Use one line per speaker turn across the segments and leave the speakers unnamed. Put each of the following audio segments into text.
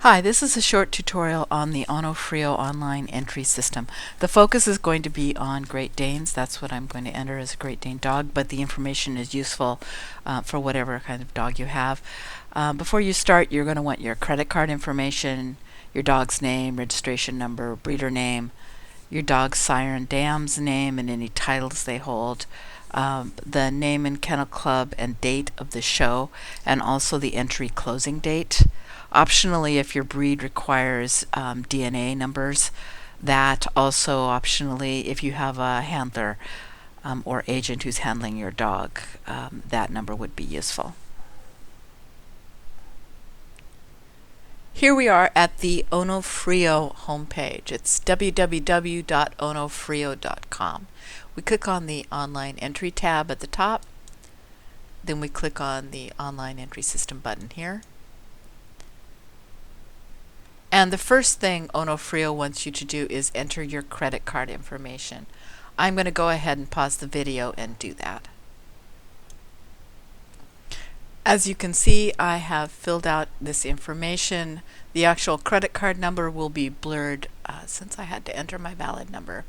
Hi, this is a short tutorial on the Onofrio online entry system. The focus is going to be on Great Danes. That's what I'm going to enter as a Great Dane dog, but the information is useful for whatever kind of dog you have. Before you start, you're going to want your credit card information, your dog's name, registration number, breeder name, your dog's sire and dam's name and any titles they hold, the name and kennel club and date of the show, and also the entry closing date. Optionally, if your breed requires DNA numbers, that also optionally, if you have a handler or agent who's handling your dog, that number would be useful. Here we are at the Onofrio homepage. It's www.onofrio.com. We click on the Online Entry tab at the top. Then we click on the Online Entry System button here. And the first thing Onofrio wants you to do is enter your credit card information. I'm going to go ahead and pause the video and do that. As you can see, I have filled out this information. The actual credit card number will be blurred since I had to enter my valid number.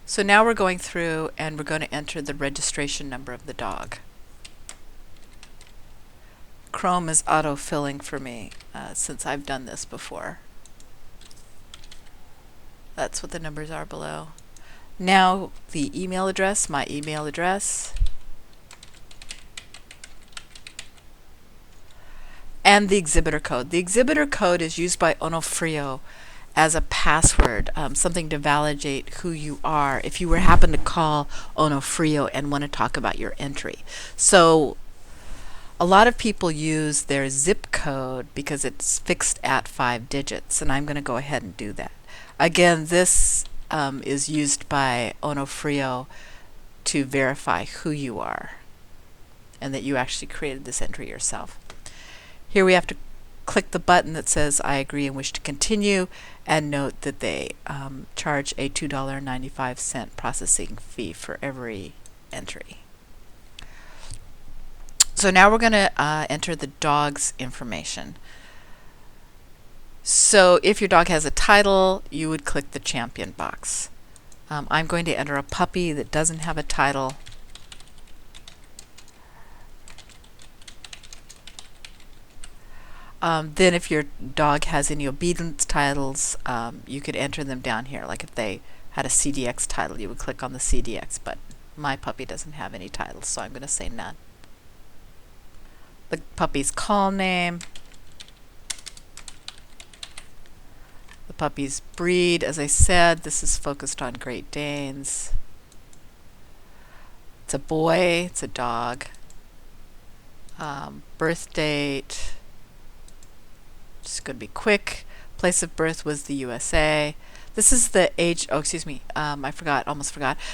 So now we're going through and we're going to enter the registration number of the dog. Chrome is auto-filling for me since I've done this before. That's what the numbers are below. Now the email address, my email address, and the exhibitor code. The exhibitor code is used by Onofrio as a password, something to validate who you are if you happen to call Onofrio and want to talk about your entry. So a lot of people use their zip code because it's fixed at 5 digits, and I'm going to go ahead and do that. Again, this is used by Onofrio to verify who you are and that you actually created this entry yourself. Here we have to click the button that says I agree and wish to continue, and note that they charge a $2.95 processing fee for every entry. So now we're going to enter the dog's information. So if your dog has a title, you would click the champion box. I'm going to enter a puppy that doesn't have a title. Then if your dog has any obedience titles, you could enter them down here. Like if they had a CDX title, you would click on the CDX, but my puppy doesn't have any titles, so I'm going to say none. The puppy's call name, the puppy's breed. As I said, this is focused on Great Danes. It's a boy, it's a dog. Birth date, just going to be quick. Place of birth was the USA. This is the age, almost forgot.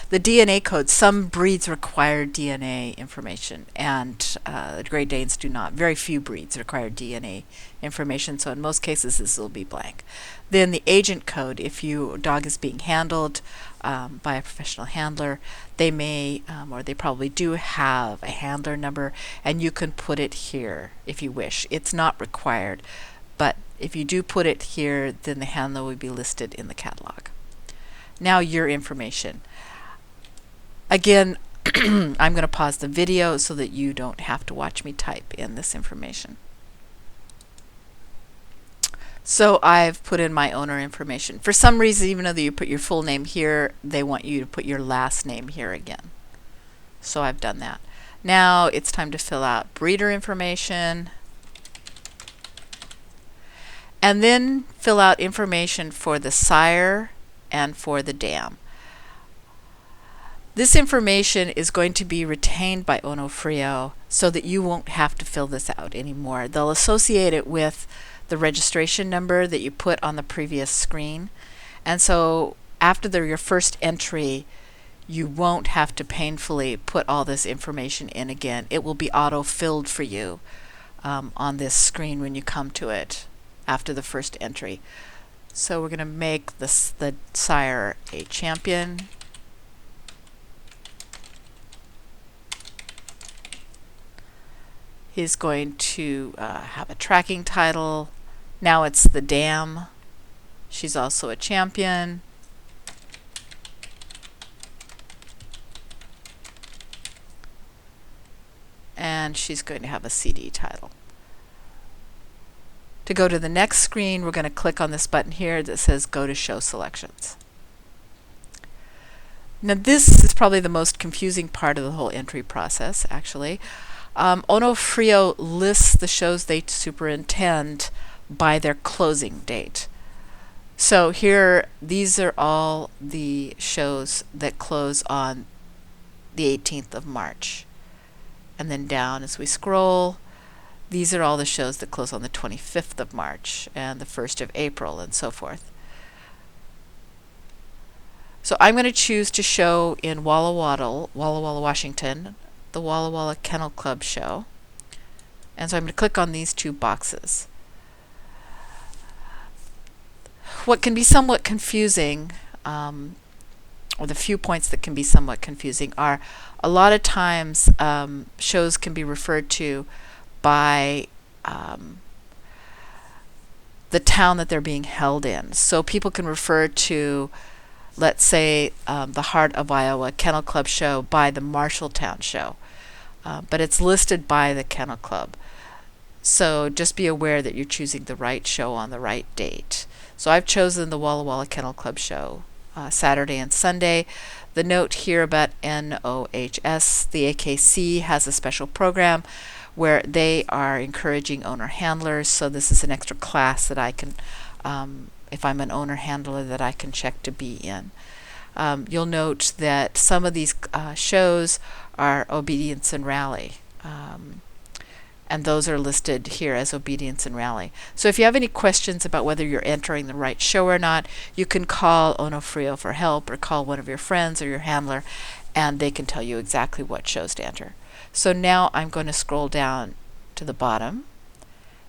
The DNA code. Some breeds require DNA information, and Great Danes do not. Very few breeds require DNA information, so in most cases this will be blank. Then the agent code. If your dog is being handled by a professional handler, they may, or they probably do have a handler number, and you can put it here if you wish. It's not required, but if you do put it here, then the handler will be listed in the catalog. Now your information. Again, I'm going to pause the video so that you don't have to watch me type in this information. So I've put in my owner information. For some reason, even though you put your full name here, they want you to put your last name here again. So I've done that. Now it's time to fill out breeder information, and then fill out information for the sire and for the dam. This information is going to be retained by Onofrio so that you won't have to fill this out anymore. They'll associate it with the registration number that you put on the previous screen, and so after your first entry, you won't have to painfully put all this information in again. It will be auto-filled for you on this screen when you come to it after the first entry. So we're going to make the sire a champion. He's going to have a tracking title, Now it's the dam. She's also a champion. And she's going to have a CD title. To go to the next screen, we're going to click on this button here that says Go to Show Selections. Now this is probably the most confusing part of the whole entry process, actually. Onofrio lists the shows they superintend by their closing date. So here, these are all the shows that close on the 18th of March. And then down as we scroll, these are all the shows that close on the 25th of March and the 1st of April and so forth. So I'm going to choose to show in Walla Walla, Washington, the Walla Walla Kennel Club show. And so I'm going to click on these two boxes. What can be somewhat confusing, or the few points that can be somewhat confusing, are a lot of times shows can be referred to by the town that they're being held in. So people can refer to, let's say, the Heart of Iowa Kennel Club show by the Marshalltown show, but it's listed by the Kennel Club. So just be aware that you're choosing the right show on the right date. So I've chosen the Walla Walla Kennel Club show, Saturday and Sunday. The note here about NOHS, the AKC has a special program where they are encouraging owner handlers. So this is an extra class that I can, if I'm an owner handler, that I can check to be in. You'll note that some of these shows are Obedience and Rally. And those are listed here as Obedience and Rally. So if you have any questions about whether you're entering the right show or not, you can call Onofrio for help or call one of your friends or your handler, and they can tell you exactly what shows to enter. So now I'm going to scroll down to the bottom,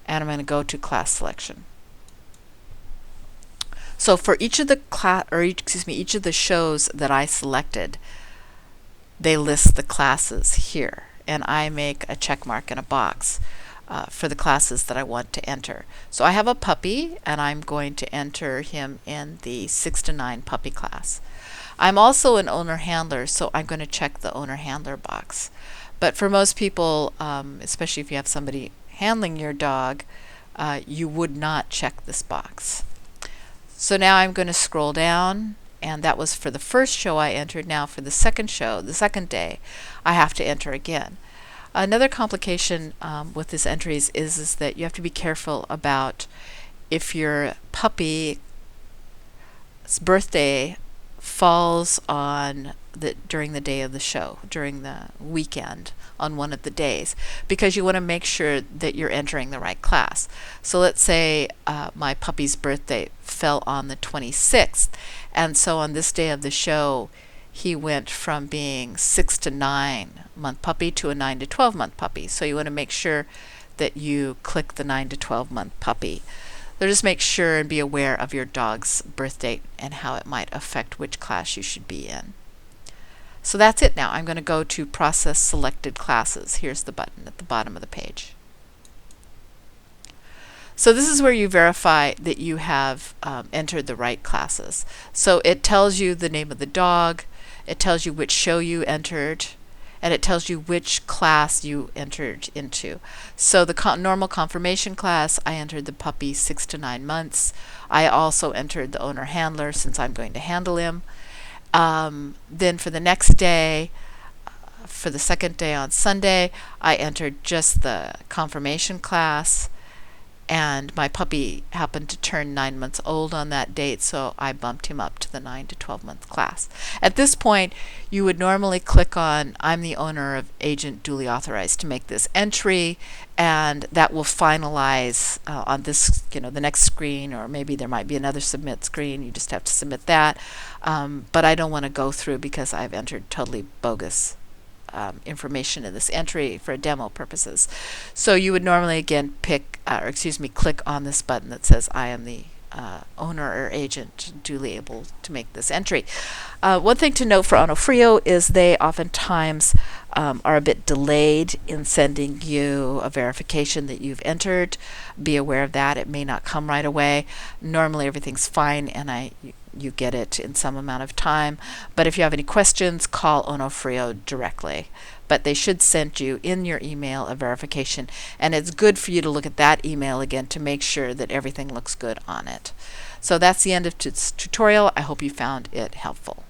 and I'm going to go to class selection. So for each of the each of the shows that I selected, they list the classes here. And I make a check mark in a box for the classes that I want to enter. So I have a puppy, and I'm going to enter him in the 6 to 9 puppy class. I'm also an owner handler, so I'm going to check the owner handler box. But for most people, especially if you have somebody handling your dog, you would not check this box. So now I'm going to scroll down, and that was for the first show I entered. Now for the second show, the second day, I have to enter again. Another complication with these entries is that you have to be careful about if your puppy's birthday falls on during the day of the show, during the weekend, on one of the days, because you want to make sure that you're entering the right class. So let's say my puppy's birthday fell on the 26th, and so on this day of the show, he went from being 6 to 9 month puppy to a 9 to 12 month puppy. So you want to make sure that you click the 9 to 12 month puppy. So just make sure and be aware of your dog's birth date and how it might affect which class you should be in. So that's it now. I'm going to go to Process Selected Classes. Here's the button at the bottom of the page. So this is where you verify that you have entered the right classes. So it tells you the name of the dog, it tells you which show you entered, and it tells you which class you entered into. So the normal confirmation class, I entered the puppy 6 to 9 months. I also entered the owner handler since I'm going to handle him. Then for the next day, for the second day on Sunday, I entered just the confirmation class, and my puppy happened to turn 9 months old on that date, so I bumped him up to the 9 to 12 month class. At this point, you would normally click on I'm the owner of agent duly authorized to make this entry, and that will finalize on this, the next screen, or maybe there might be another submit screen. You just have to submit that. But I don't want to go through because I've entered totally bogus information in this entry for demo purposes. So you would normally again click on this button that says I am the owner or agent duly able to make this entry. One thing to note for Onofrio is they oftentimes are a bit delayed in sending you a verification that you've entered. Be aware of that. It may not come right away. Normally everything's fine and you get it in some amount of time. But if you have any questions, call Onofrio directly. But they should send you in your email a verification, and it's good for you to look at that email again to make sure that everything looks good on it. So that's the end of this tutorial. I hope you found it helpful.